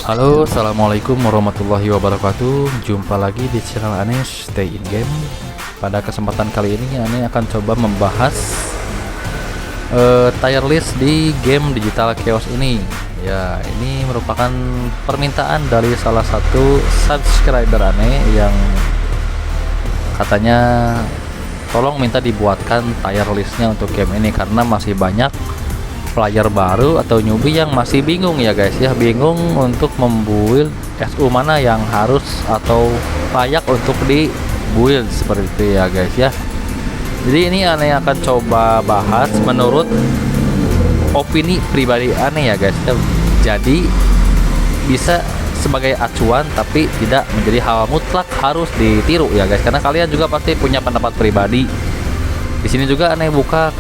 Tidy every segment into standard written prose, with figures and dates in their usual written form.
Halo, assalamualaikum warahmatullahi wabarakatuh. Jumpa lagi di channel Aneh Stay in Game. Pada kesempatan kali ini Aneh akan coba membahas tier list di game Digital Chaos ini. Ya, ini merupakan permintaan dari salah satu subscriber Aneh yang katanya tolong minta dibuatkan tier listnya untuk game ini karena masih banyak player baru atau newbie yang masih bingung ya guys ya, bingung untuk membuild SU mana yang harus atau layak untuk di build seperti itu ya guys ya. Jadi ini Aneh akan coba bahas menurut opini pribadi Aneh ya guys ya. Jadi bisa sebagai acuan tapi tidak menjadi hal mutlak harus ditiru ya guys, karena kalian juga pasti punya pendapat pribadi. Di sini juga Aneh buka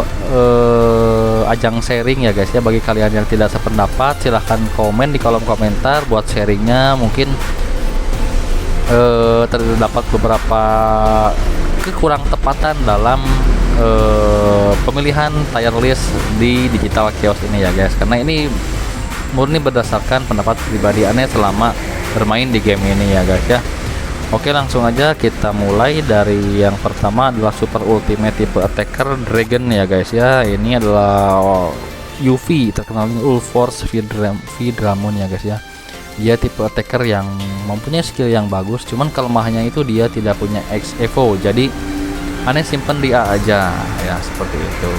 ajang sharing ya guys ya, bagi kalian yang tidak sependapat silahkan komen di kolom komentar buat sharingnya. Mungkin terdapat beberapa kekurang tepatan dalam pemilihan tier list di Digital Chaos ini ya guys, karena ini murni berdasarkan pendapat pribadi Aneh selama bermain di game ini ya guys ya. Oke, langsung aja kita mulai dari yang pertama adalah Super Ultimate tipe Attacker Dragon ya guys ya. Ini adalah UV, terkenalnya Ulforce V-Dramon ya guys ya. Dia tipe attacker yang mempunyai skill yang bagus, cuman kelemahannya itu dia tidak punya X Evo. Jadi Aneh simpen di A aja ya, seperti itu.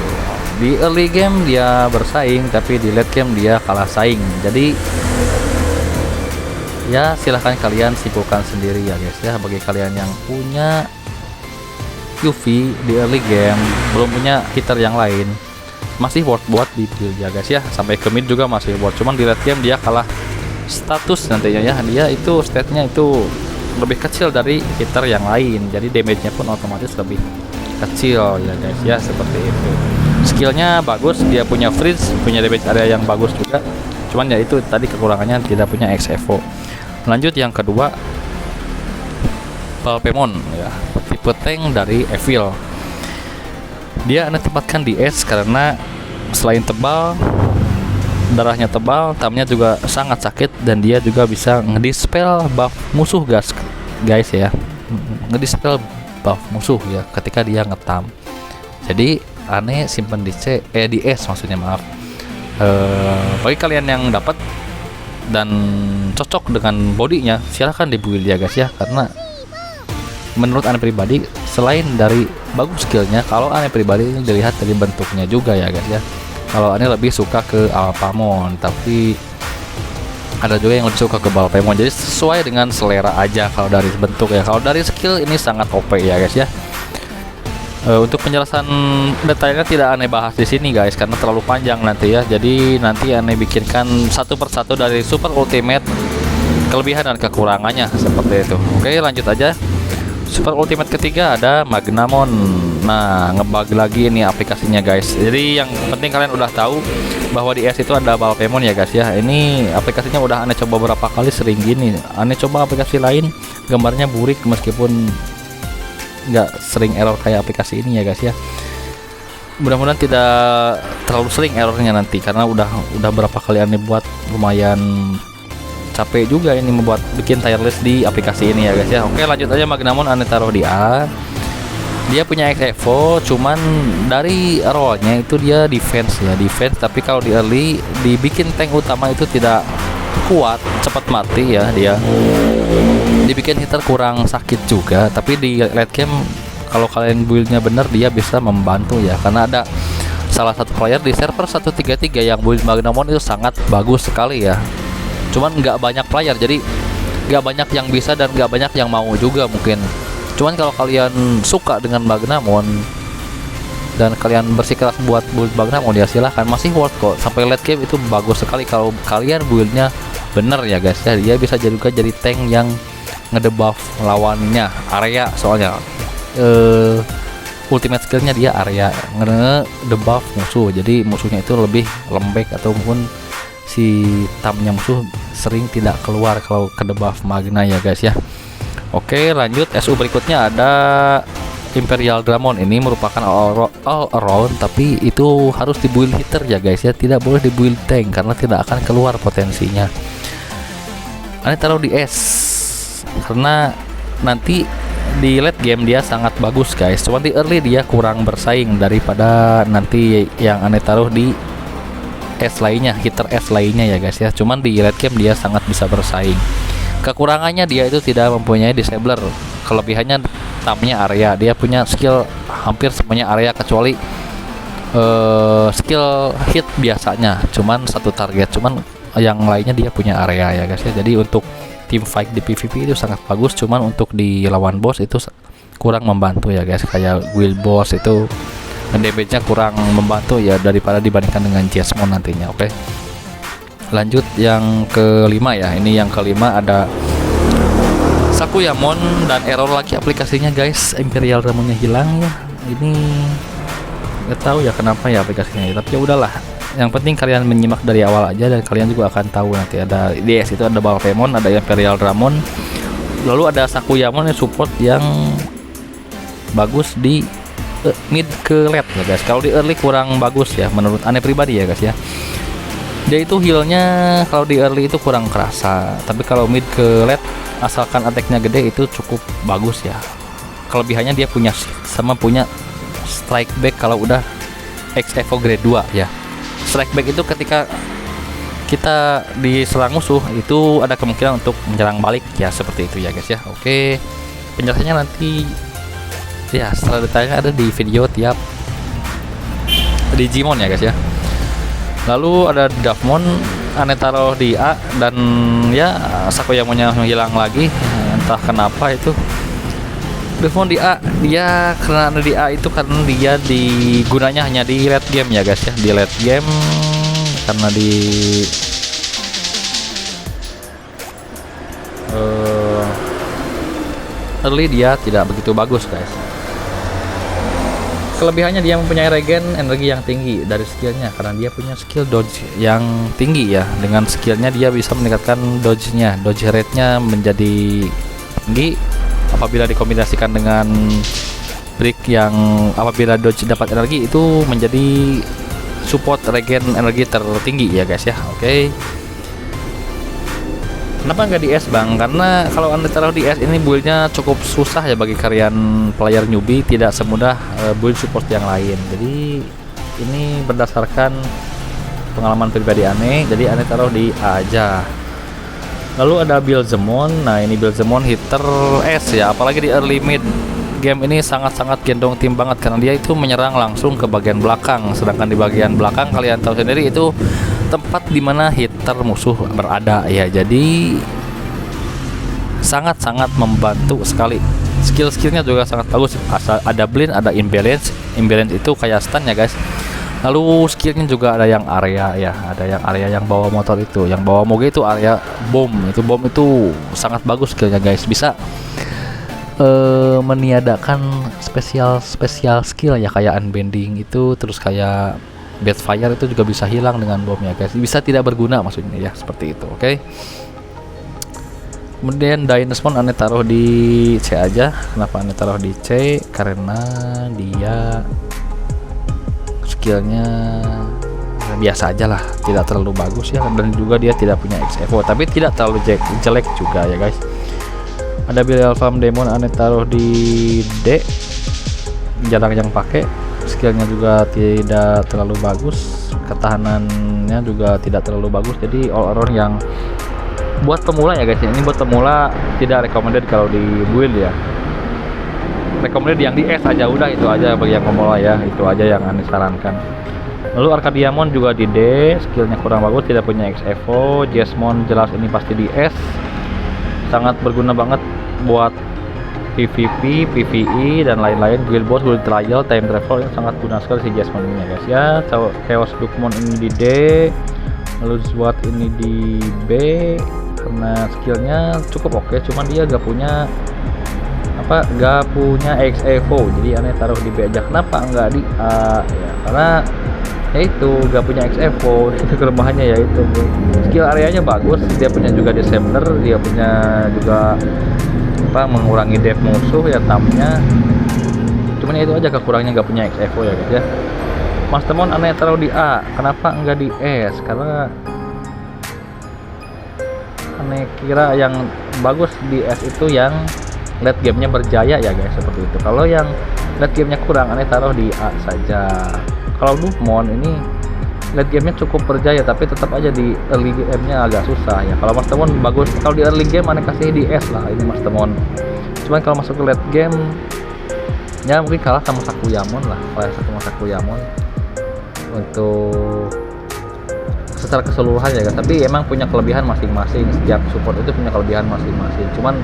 Di early game dia bersaing, tapi di late game dia kalah saing. Jadi ya silahkan kalian simpulkan sendiri ya guys ya. Bagi kalian yang punya UV di early game, belum punya hitter yang lain, masih worth buat di build ya guys ya. Sampai ke mid juga masih worth, cuman di late game dia kalah status nantinya ya. Dia itu statnya itu lebih kecil dari hitter yang lain, jadi damage nya pun otomatis lebih kecil ya guys ya, seperti itu. Skillnya bagus, dia punya freeze, punya damage area yang bagus juga, cuman ya itu tadi kekurangannya tidak punya X Evo. Lanjut yang kedua, Palpemon ya, tipe tank dari Evil. Dia Aneh tempatkan di S karena selain tebal, darahnya tebal, tamnya juga sangat sakit, dan dia juga bisa ngedispel buff musuh guys ya. Ngedispel buff musuh ya ketika dia ngetam. Jadi Aneh simpen di di S maksudnya, maaf. Bagi kalian yang dapat dan cocok dengan bodinya, silahkan dibuild ya guys ya, karena menurut Aneh pribadi selain dari bagus skillnya, kalau Aneh pribadi dilihat dari bentuknya juga ya guys ya. Kalau Aneh lebih suka ke Alphamon, tapi ada juga yang lebih suka ke Balpemon. Jadi sesuai dengan selera aja kalau dari bentuk ya. Kalau dari skill ini sangat OP ya guys ya. Untuk penjelasan detailnya tidak Aneh bahas di sini guys, karena terlalu panjang nanti ya. Jadi nanti Aneh bikinkan satu persatu dari Super Ultimate, kelebihan dan kekurangannya seperti itu. Oke, lanjut aja. Super Ultimate ketiga ada Magnamon. Nah, ngebug lagi ini aplikasinya guys. Jadi yang penting kalian udah tahu bahwa di S itu ada Balpemon ya guys ya. Ini aplikasinya udah Aneh coba berapa kali, sering gini. Aneh coba aplikasi lain, gambarnya burik meskipun nggak sering error kayak aplikasi ini ya guys ya. Mudah-mudahan tidak terlalu sering errornya nanti, karena udah berapa kali Aneh buat, lumayan capek juga ini membuat bikin tier list di aplikasi ini ya guys ya. Oke, lanjut aja. Magnamon Aneh taruh di A. Dia punya X Evo, cuman dari role-nya itu dia defense ya, defense. Tapi kalau di early dibikin tank utama itu tidak kuat, cepat mati ya dia. Dibikin hitter kurang sakit juga, tapi di late game kalau kalian buildnya bener dia bisa membantu ya, karena ada salah satu player di server 133 yang build Magnamon itu sangat bagus sekali ya. Cuman nggak banyak player, jadi nggak banyak yang bisa dan nggak banyak yang mau juga mungkin. Cuman kalau kalian suka dengan Magnamon dan kalian bersikeras buat build Magnamon ya silahkan, masih worth kok. Sampai late game itu bagus sekali kalau kalian buildnya bener ya guys ya. Dia bisa juga jadi tank yang ngedebuff lawannya area, soalnya ultimate skillnya dia area ngedebuff musuh, jadi musuhnya itu lebih lembek ataupun si tamnya musuh sering tidak keluar kalau ke debuff Magna ya guys ya. Oke, lanjut SU berikutnya ada Imperial Dramon ini merupakan all around, tapi itu harus di build hitter ya guys ya, tidak boleh di build tank karena tidak akan keluar potensinya. Ini taruh di S karena nanti di late game dia sangat bagus guys, cuma di early dia kurang bersaing daripada nanti yang aneh taruh di S lainnya, hitter S lainnya ya guys ya. Cuman di late game dia sangat bisa bersaing. Kekurangannya dia itu tidak mempunyai disabler, kelebihannya tamnya area, dia punya skill hampir semuanya area kecuali skill hit biasanya cuman satu target, cuman yang lainnya dia punya area ya guys ya. Jadi untuk team fight di PvP itu sangat bagus, cuman untuk di lawan boss itu kurang membantu ya guys. Kayak guild boss itu damage-nya kurang membantu ya daripada dibandingkan dengan Jesmon nantinya. Oke. Lanjut yang kelima ya. Ini yang kelima ada Sakuyamon dan error lagi aplikasinya guys. Imperial Dramonnya hilang ya. Ini nggak tahu ya kenapa ya aplikasinya ya, tapi ya udahlah. Yang penting kalian menyimak dari awal aja dan kalian juga akan tahu nanti ada DS itu ada Balpemon, ada Imperial Dramon. Lalu ada Sakuyamon yang support yang bagus di mid ke late ya guys. Kalau di early kurang bagus ya menurut aneh pribadi ya guys ya. Dia itu healnya kalau di early itu kurang kerasa, tapi kalau mid ke late asalkan attacknya gede itu cukup bagus ya. Kelebihannya dia punya sama punya strike back kalau udah XFO grade 2 ya. Strike back itu ketika kita diserang musuh itu ada kemungkinan untuk menyerang balik ya, seperti itu ya guys ya. Oke, penjelasannya nanti ya setelah detailnya ada di video tiap Digimon ya guys ya. Lalu ada Davmon, aneh taruh di A dan ya Sakuyamonnya hilang lagi, entah kenapa itu. Davmon di A, dia karena ada di A itu karena dia digunanya hanya di late game ya guys ya. Di late game karena di early dia tidak begitu bagus guys. Kelebihannya dia mempunyai regen energi yang tinggi dari skillnya karena dia punya skill dodge yang tinggi ya. Dengan skillnya dia bisa meningkatkan dodge-nya, dodge rate-nya menjadi tinggi apabila dikombinasikan dengan break yang apabila dodge dapat energi itu menjadi support regen energi tertinggi ya guys ya. Oke. Kenapa nggak di S bang? Karena kalau anda taruh di S ini build-nya cukup susah ya bagi kalian player newbie, tidak semudah build support yang lain. Jadi ini berdasarkan pengalaman pribadi aneh, jadi aneh taruh di A aja. Lalu ada Beelzemon. Nah ini Beelzemon hitter S ya, apalagi di early mid game ini sangat-sangat gendong tim banget karena dia itu menyerang langsung ke bagian belakang, sedangkan di bagian belakang kalian tahu sendiri itu tempat dimana hitter musuh berada ya. Jadi sangat-sangat membantu sekali. Skill-skillnya juga sangat bagus. Ada blink, ada imbalance. Imbalance itu kayak stun ya guys. Lalu skillnya juga ada yang area ya, ada yang area yang bawa motor itu, yang bawa moge itu area bom. Itu bom itu sangat bagus skillnya guys, bisa meniadakan spesial skill ya kayak unbending itu, terus kayak Backfire itu juga bisa hilang dengan bom ya guys, bisa tidak berguna maksudnya ya, seperti itu. Oke. Kemudian Dynasmon aneh taruh di C aja. Kenapa aneh taruh di C? Karena dia skillnya biasa aja lah, tidak terlalu bagus ya, dan juga dia tidak punya XFO, tapi tidak terlalu jelek juga ya guys. Ada Belial Farm Demon aneh taruh di D, jarang yang pakai. Skillnya juga tidak terlalu bagus, ketahanannya juga tidak terlalu bagus, jadi all around yang buat pemula ya guys. Ini buat pemula tidak recommended kalau di build ya, recommended yang di S aja, udah itu aja bagi yang pemula ya, itu aja yang aneh sarankan. Lalu Arcadiamon juga di D, skillnya kurang bagus, tidak punya XFO. Jesmon jelas ini pasti di S, sangat berguna banget buat PvP, PvE dan lain-lain, guild boss, guild trial, time travel yang sangat guna sekali si Jasmine ini ya guys ya. Chaos Dukmon ini di D, lalu Zwart ini di B karena skillnya cukup oke, cuman dia gak punya XFO, jadi aneh taruh di B aja. Kenapa enggak di A ya? Karena ya itu gak punya XFO, itu kelemahannya ya itu. Skill areanya bagus, dia punya juga Dissembler, dia punya juga mengurangi def musuh ya, tamnya Cuman ya itu aja kekurangannya nggak punya XFO ya guys ya. Mas Temon aneh taruh di A, kenapa enggak di S? Karena aneh kira yang bagus di S itu yang late gamenya berjaya ya guys, seperti itu. Kalau yang late gamenya kurang, aneh taruh di A saja. Kalau Dukmon ini late gamenya cukup berjaya, tapi tetap aja di early gamenya agak susah ya. Kalau Mas Temon bagus, kalau di early game aneh kasih di S lah ini Mas Temon. Cuman kalau masuk ke late game ya mungkin kalah sama Sakuyamon lah, kalah sama Sakuyamon untuk secara keseluruhan ya guys. Tapi emang punya kelebihan masing-masing, setiap support itu punya kelebihan masing-masing. Cuman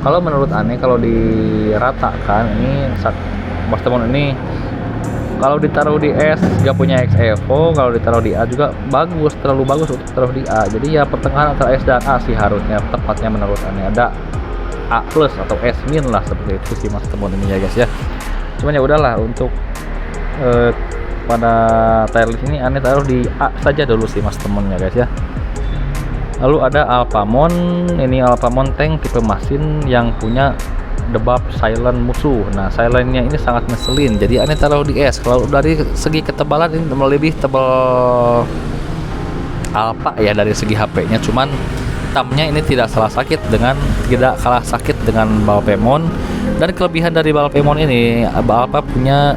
kalau menurut aneh, kalau diratakan ini Mas Temon ini kalau ditaruh di S gak punya XFO, kalau ditaruh di A juga bagus, terlalu bagus untuk taruh di A. Jadi ya pertengahan antara S dan A sih harusnya tepatnya menurut aneh, ada A plus atau S min lah, seperti itu sih Mas Temon ini ya guys ya. Cuman ya udahlah, untuk pada tier list ini aneh taruh di A saja dulu sih Mas Temon ya guys ya. Lalu ada Alphamon, ini Alphamon tank tipe mesin yang punya debuff silent musuh. Nah, silentnya ini sangat ngeselin, jadi aneh taruh di S. Kalau dari segi ketebalan ini lebih tebal Alpha ya dari segi HP-nya, cuman tamnya ini tidak kalah sakit dengan Balpemon. Dan kelebihan dari Balpemon ini, Alpha punya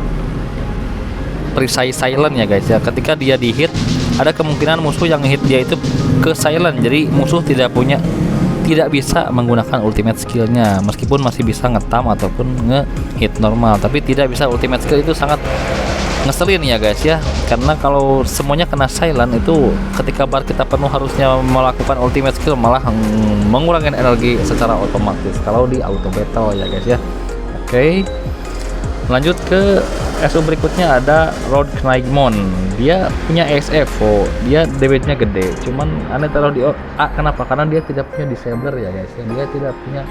precise silent ya guys ya. Ketika dia di hit, ada kemungkinan musuh yang hit dia itu ke silent, jadi musuh tidak bisa menggunakan ultimate skillnya, meskipun masih bisa ngetam ataupun nge-hit normal, tapi tidak bisa ultimate skill. Itu sangat ngeselin ya guys ya, karena kalau semuanya kena silent itu ketika bar kita penuh harusnya melakukan ultimate skill malah mengurangi energi secara otomatis kalau di auto battle ya guys ya. Oke, lanjut ke SU berikutnya ada Road Knighmon. Dia punya XFO, dia damage-nya gede, cuman aneh taruh di A. Kenapa? Karena dia tidak punya disabler ya guys ya. Dia tidak punya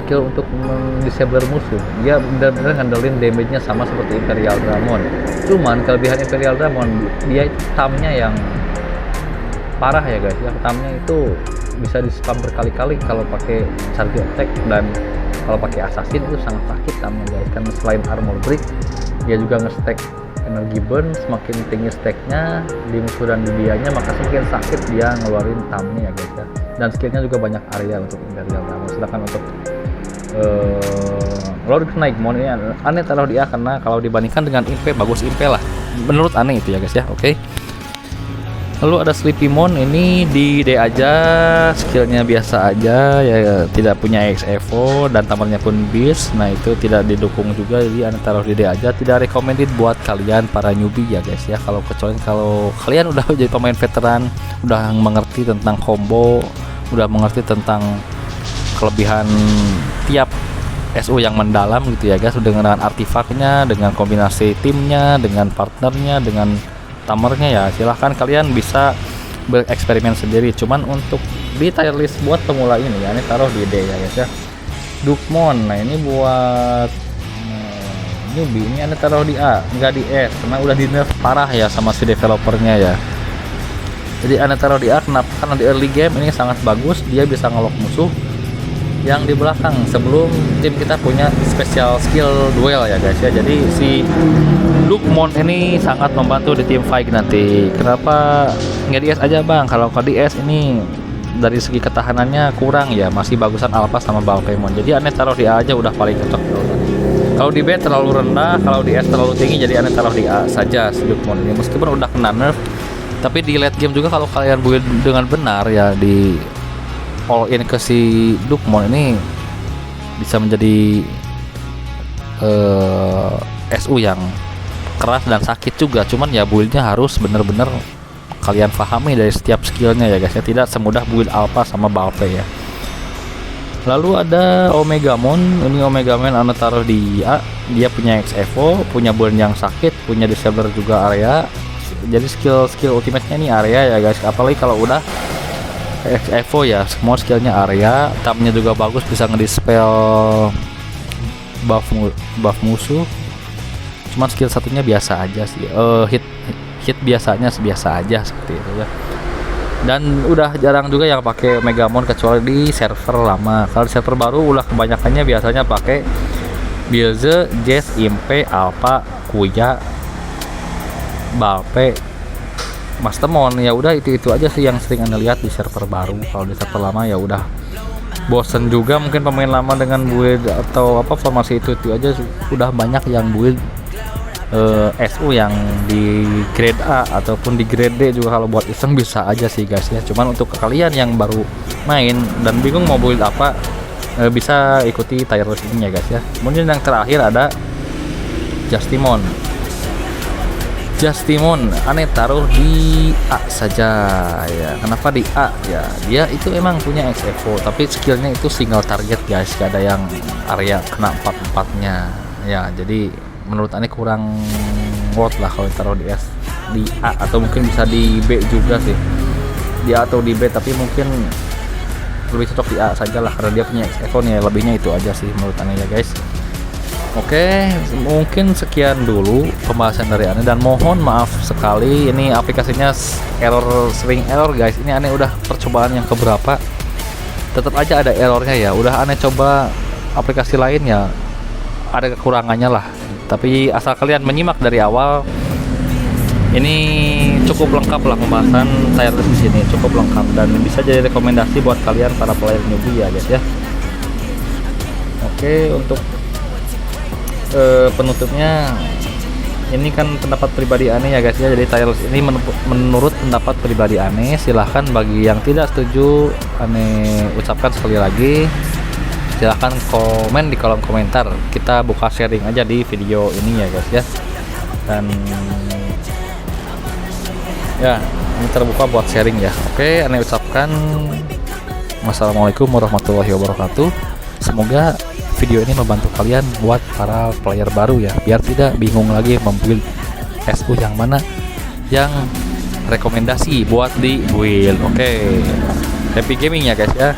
skill untuk disabler musuh. Dia benar-benar ngandelin damage-nya sama seperti Imperial Dramon. Cuman kelebihan Imperial Dramon, dia tamnya yang parah ya guys ya. Tamnya itu bisa di spam berkali-kali kalau pakai charge attack, dan kalau pakai assassin itu sangat sakit tamnya guys. Karena selain armor break, dia juga nge-stack energi burn. Semakin tinggi stacknya di musuh dan di dianya, maka semakin sakit dia ngeluarin tamnya ya guys ya. Dan skillnya juga banyak area untuk Imperial Dramon. Sedangkan untuk Lord Knighmon ini aneh taruh di A, karena kalau dibandingkan dengan Impe, bagus Impe lah menurut aneh itu ya guys ya. Oke. Lalu ada Sleepymon, ini di D aja, skillnya biasa aja ya, tidak punya XFO dan tamarnya pun Beast. Nah itu tidak didukung juga, jadi aneh taruh di D aja. Tidak recommended buat kalian para newbie ya guys ya. Kecuali kalau kalian udah jadi pemain veteran, udah mengerti tentang combo, udah mengerti tentang kelebihan tiap SU yang mendalam gitu ya guys, dengan artifaknya, dengan kombinasi timnya, dengan partnernya, dengan tamernya ya, silahkan kalian bisa bereksperimen sendiri. Cuman untuk di tier list buat pemula ini ya, ini taruh di D ya guys ya. Dukmon, nah ini buat newbie, ini anda taruh di A, enggak di S, karena udah di nerf parah ya sama si developernya ya. Jadi anda taruh di A, kenapa? Karena di early game ini sangat bagus, dia bisa ngelok musuh yang di belakang sebelum tim kita punya special skill duel ya guys ya. Jadi si Dukmon ini sangat membantu di tim fight nanti. Kenapa nggak di S aja bang? Kalau di S ini dari segi ketahanannya kurang ya, masih bagusan Alpha sama Balpemon. Jadi aneh taruh di A aja udah paling cocok. Kalau di B terlalu rendah, kalau di S terlalu tinggi, jadi aneh taruh di A saja si Dukmon ini. Meskipun udah kena nerf, tapi di late game juga kalau kalian build dengan benar ya, di all in ke si Dukmon ini bisa menjadi SU yang keras dan sakit juga. Cuman ya buildnya harus bener-bener kalian pahami dari setiap skillnya ya guys ya, tidak semudah build Alpha sama Balpe ya. Lalu ada Omegamon, ini Omegamon anda taruh di A. Dia punya XFO, punya burn yang sakit, punya disabler juga area. Jadi skill ultimate-nya ini area ya guys, apalagi kalau udah XFO ya, semua skillnya area. Tamnya juga bagus, bisa ngedispel buff musuh. Cuman skill satunya biasa aja sih, hit biasanya biasa aja seperti itu ya. Dan udah jarang juga yang pakai Megamon kecuali di server lama. Kalau di server baru udah kebanyakannya biasanya pakai Bilze, Jazz, Impe, Alpha, Kuya, Balpe, Mastemon. Ya udah itu aja sih yang sering Anda lihat di server baru. Kalau di server lama ya udah bosen juga mungkin pemain lama dengan build atau apa formasi itu aja. Udah banyak yang build SU yang di grade A ataupun di grade D juga. Kalau buat iseng bisa aja sih guys ya. Cuman untuk kalian yang baru main dan bingung mau build apa, bisa ikuti tier list ini ya guys ya. Kemudian yang terakhir ada Justimon. Aneh taruh di A saja ya. Kenapa di A ya? Dia itu emang punya XFO tapi skillnya itu single target guys, gak ada yang area kena 4-4-nya ya. Jadi menurut Ane kurang worth lah kalau taruh di A, atau mungkin bisa di B juga sih, di A atau di B, tapi mungkin lebih cocok di A saja lah karena dia punya XFO nih. Lebihnya itu aja sih menurut Ane ya guys. Oke, mungkin sekian dulu pembahasan dari Ane dan mohon maaf sekali ini aplikasinya sering error guys. Ini Ane udah percobaan yang keberapa tetap aja ada errornya ya. Udah Ane coba aplikasi lain ya ada kekurangannya lah. Tapi asal kalian menyimak dari awal, ini cukup lengkap lah pembahasan tier list di sini, cukup lengkap dan bisa jadi rekomendasi buat kalian para player newbie ya guys ya. Oke, untuk penutupnya ini kan pendapat pribadi Ane ya guys ya. Jadi tier list ini menurut pendapat pribadi Ane. Silahkan bagi yang tidak setuju, Ane ucapkan sekali lagi, silahkan komen di kolom komentar. Kita buka sharing aja di video ini ya guys ya. Dan ya ini terbuka buat sharing ya. Oke, Ane ucapkan wassalamualaikum warahmatullahi wabarakatuh. Semoga video ini membantu kalian buat para player baru ya, biar tidak bingung lagi membuild SU yang mana yang rekomendasi buat di build. Oke, happy gaming ya guys ya.